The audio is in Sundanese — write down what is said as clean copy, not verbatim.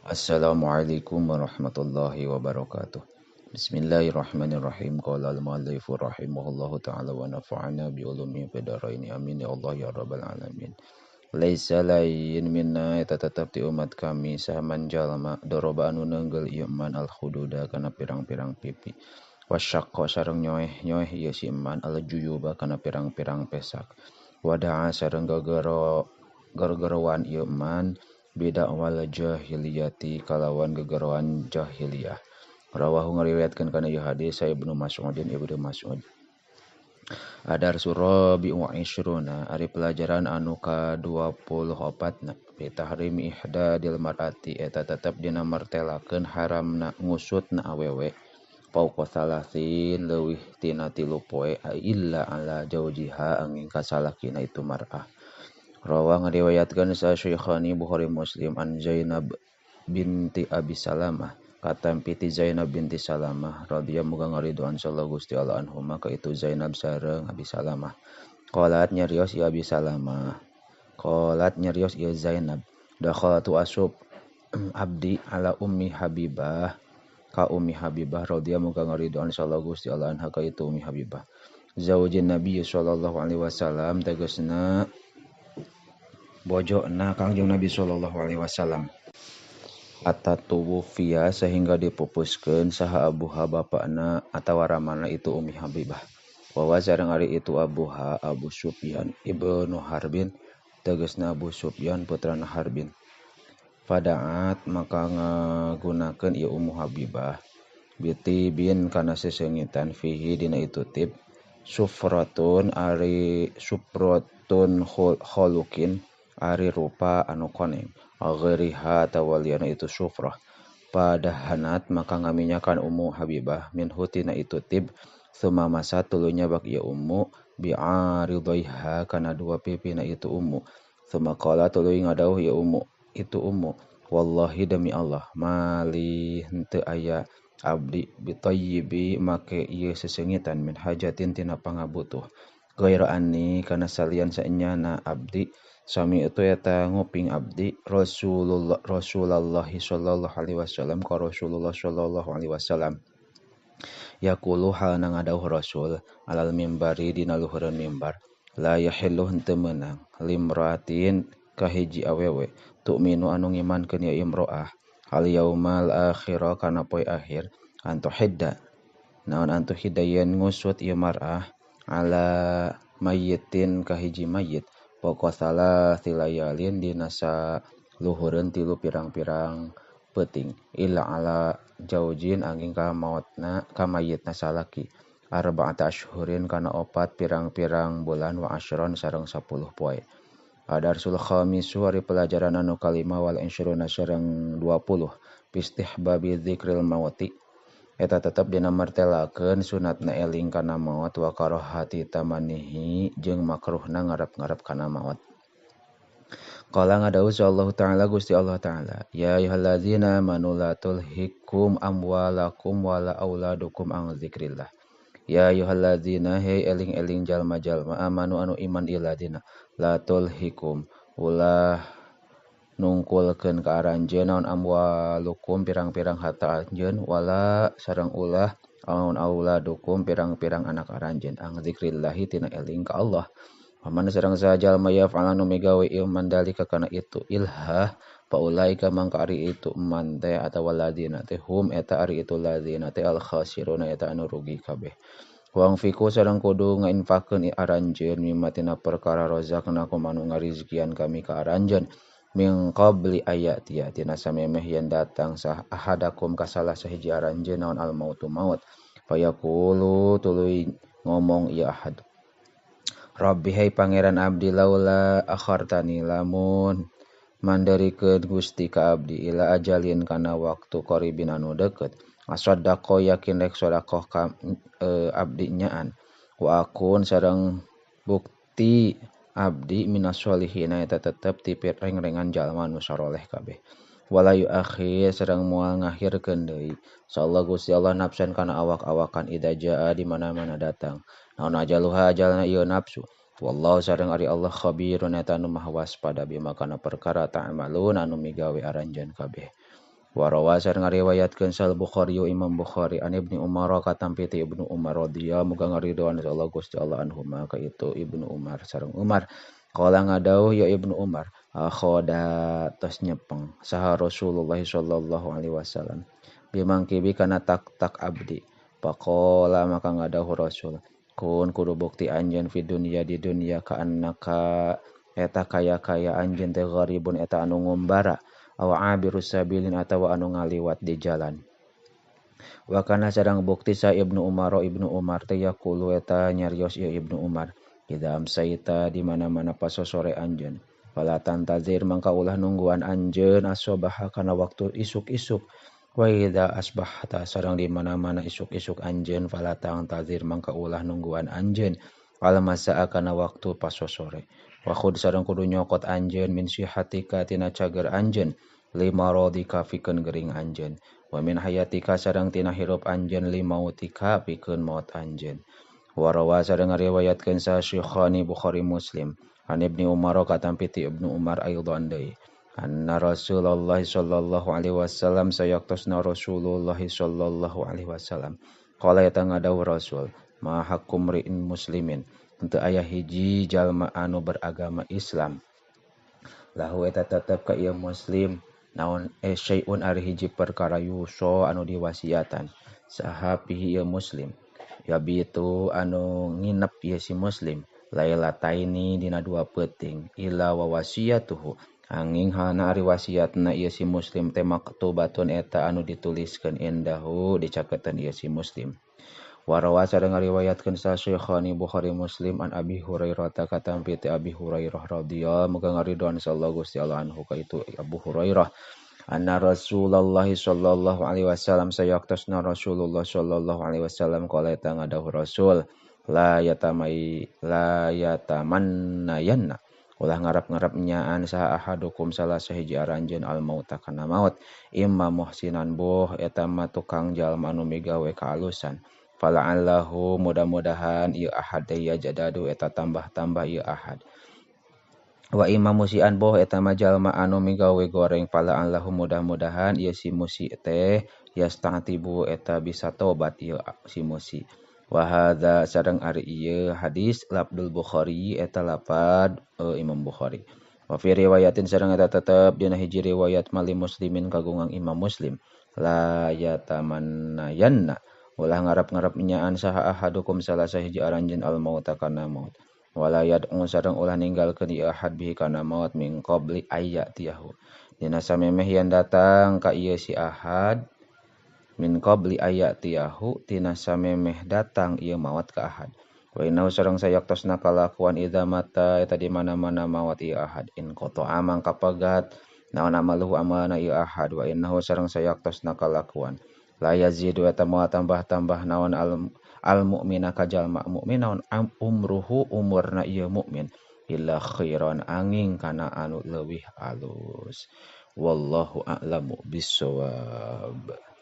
Assalamualaikum warahmatullahi wabarakatuh. Bismillahirrahmanirrahim. Qala al-muallifu rahimahullahu ta'ala wa nafa'ana bi ulumi fid dharain amin ya Allah ya rabbal alamin. Laisa lain minna eta tetep ti umat kami saman jalma doroba anu neunggel ieu man al hududa kana pirang-pirang pipi. Wasyaqqa sareng nyoeh ieu si iman al juyuba kana pirang-pirang pesak. Wada'a sareng gegerowan ieu man beda wal jahiliyati kalawan gegerowan jahiliyah. Rawahu ngariwayatkeun kana ieu hadis sa Ibnu Mas'ud. Adar surabi wa isyruna ari pelajaran anu ka-24 na bitahrimi ihdadil mar'ati eta tetep dina martelakeun haramna ngusutna awewe pauqa salasin leuwih tina 3 poe illa ala jaujiha angin kasalakina itu mar'ah. Rawa ngariwayatkeun sa Syekhani Bukhari Muslim an Zainab binti Abi Salamah katampi ti Zainab binti Salamah radhiyallahu muga ngariduan sallallahu Gusti Allah anhuma ka itu Zainab sareng Abi Salamah. Qalat nyarios ieu Abi Salamah. Qalat nyarios ieu Zainab. Dakhalatu asub abdi ala ummi Habibah ka ummi Habibah radhiyallahu muga ngariduan sallallahu Gusti Allah anha ka itu ummi Habibah. Zaujin Nabi sallallahu alaihi wasallam tegasna bojona Kangjeng Nabi sallallahu alaihi wasallam. Atatuwufiya sehingga dipupuskeun saha abuha bapana atawa ramana itu Ummi Habibah. Wa sareng ari itu abuha Abu Sufyan ibnu Harbin tegasna Abu Sufyan putrana Harbin. Fada'at maka ngagunakeun ieu Ummu Habibah bitibin kana sesengitan fihi dina itu tib sufratun khulukin ari rupa anu koneng ageriha tawaliana itu sufrah padahanat maka ngaminyakan Ummu Habibah min hutina itu tib summa masa tulunya bak ieu Ummu bi'aridaiha kana dua pipina itu Ummu summa qala tuluy ngadauh ieu Ummu itu Ummu wallahi demi Allah mali henteu aya abdi bitayyibi make ieu sesengitan min hajatin tina pangabutuh gaira anni kana salian saenyana abdi sami itu eta nguping abdi Rasulullah sallallahu alaihi wasallam ka Rasulullah sallallahu alaihi wasallam yaqulu halna ngadauh Rasul alal mimbari dina luhureun mimbar la yahillu henteu meunang limratin ka hiji awewe tu'minu anu ngimankeun ya imro'ah al yaumal akhir kana poe akhir antu hidda naon antu hidayen ngusut ieu mar'ah ala mayyitin ka hiji mayyit pokosala tilayalin dina sa luhureun 3 pirang-pirang peuting illa ala jaujin angin ka mautna ka mayyitna salaki arba'ata asyhurin kana 4 pirang-pirang bulan wa asyron sareng 10 poe. Adarsul khamisu ari pelajaran anu kalima wal isyruna sareng 20 bistihbabi dzikril mauti eta tetep dina martelakeun sunatna eling kana maut wa karahati tamanihi jeung makruhna ngarep-ngarep kana maut. Qala ngadauh sallallahu ta'ala Gusti Allah ta'ala ya ayyuhallazina amanu la tulhikum amwalakum wala auladukum an dzikrillah. Ya ayyuhallazina hey eling-eling jalma-jalma amanu anu iman iladina la tulhikum ulah nungkulkeun ka aranjeun naon amwalukum pirang-pirang harta anjeun wala sareng ulah aun auladukum pirang-pirang anak aranjeun ang zikrillahi tina eling ka Allah. Paman sareng sajalma yaf'ala nu migawe ieu mandalika kana itu ilhah paulaika mangka ari itu man teh atawa ladina teh hum eta ari itu ladina teh al khasiruna eta anu rugi kabeh. Wang fiku sareng kudu ngainfaqkeun aranjeun mimma tina perkara rozaqna kumanu ngarizkian kami ka aranjeun min qabli ayatia tina samemeh yen datang sah ahadakum ka salah sahiji aranjeun naon al mautu maut fayaqulu tuluy ngomong ieu ahad Rabbi hai pangeran abdi laula akhartani lamun mandarikeun Gusti ka abdi ila ajalin kana waktu qaribin anu deukeut asaddaqo yakin rek sedekah ka abdi nyaan wa akun sareng bukti abdi minas sholihin eta tetep ti reng-rengan jalma anu saroleh kabeh wala yuakhir sareng moal ngakhirkeun deui sallallahu Gusti Allah nafsan kana awak-awakan ida jaa di mana-mana datang naon ajaluha ajalna ieu nafsu wallahu sareng ari Allah khabirun eta anu maha waspada bima kana perkara ta'malun anu migawe aranjeun kabeh Wa rawa sareng ngariwayatkeun sal Bukhari Imam Bukhari an Ibnu Umar katampi ti Ibnu Umar radhiyallahu muga ngaridhoan Allah Gusti Allah anhuma ka itu Ibnu Umar sareng Umar qala ngadauh ya Ibnu Umar akhoda tos nyepeng saha Rasulullah sallallahu alaihi wasallam bimangkibi kana tak abdi faqala maka ngadauh Rasul kun kudu bukti anjeun fi dunya di dunya ka annaka eta kaya anjeun teh gharibun eta anu ngumbara aw abirus sabilin atawa anu ngaliwat di jalan. Wa kana sareng bukti sa Ibnu Umar teh yaqulu eta nyarios ieu Ibnu Umar. Idza amsaita di mana-mana pas sore anjeun. Fala tantazir mangka ulah nungguan anjeun asbaha kana waktu isuk-isuk. Wa idza asbahta sareng di mana-mana isuk-isuk anjeun fala tantazir mangka ulah nungguan anjeun. Al masaa kana waktu pas sore. Wa khud sareng kudu nyokot anjeun min sihatika tina cager anjeun lima rodika pikeun gering anjeun wa min hayatika sareng tina hirup anjeun limautika pikeun maut anjeun wa rawa sareng ngariwayatkeun sa Syekhani Bukhari Muslim an Ibnu Umar katampi ti Ibnu Umar aidon deui anna Rasulullah sallallahu alaihi wasallam sayaqtasna Rasulullah sallallahu alaihi wasallam qala eta ngadawuh Rasul ma hakum ri'in muslimin henteu aya hiji jalma anu beragama Islam lahu eta tetep ka ieu muslim naon syai'un ari hiji perkara yuso anu diwasiatan saha pihi ieu muslim ya bitu anu nginep ieu si muslim lailataini dina dua peuting ila wa wasiyatuhu anging halna ari wasiatna ieu si muslim teh maktubatun eta anu dituliskeun indahu dicaketan ieu si muslim Warawa sareng ngariwayatkeun sa Syekhani Bukhari Muslim an Abi Hurairah katampi ti Abi Hurairah radhiyallahu muga ngaridhoan sallallahu Gusti Allah anhu ka itu Abu Hurairah anna Rasulullah sallallahu alaihi wasallam sayaqtasna Rasulullah sallallahu alaihi wasallam qala eta ngadawuh Rasul la yatamanna yanna ulah ngarap-ngarap nyaan saha ahadukum salah sahiji aranjeun al mauta kana maut imma muhsinan boh eta mah tukang jalma anu migawe kaalusan fala'allahu mudah-mudahan ieu ahad ya jadadu eta tambah-tambah ieu ahad wa imam musian boh eta mah jalma anu migawe goreng fala'allahu mudah-mudahan ieu si musi teh yastatibu eta bisa tobat ieu si musi wa hadza sareng ari ieu hadis lafdul Bukhari eta lapad Imam Bukhari wa fi riwayatin sareng eta tetep dina hiji riwayat mali muslimin kagungang Imam Muslim la yatamannayanna ulah ngarap-ngarap nyaan saha ahadukum salah sahiji aranjeun al mauta kana maut wala yad'u sareng ulah ninggalkeun ieu ahad bihi kana maut min qabli ayatiyahu dina samemeh yen datang ka ieu si ahad min qabli ayatiyahu tina samemeh datang ieu maut ka ahad wa innahu sareng sayaqtasna kalakuan idza mata eta di mana-mana maut ieu ahad in qata amang kapagat naon amaluhu amalna ieu ahad wa innahu sareng sayaqtasna kalakuan la yazidu eta moal tambah-tambah naon al mukmina ka jalma mukmin naon umruhu umurna ieu mukmin illa khairan angin kana anu leuwih alus wallahu a'lamu bissawab.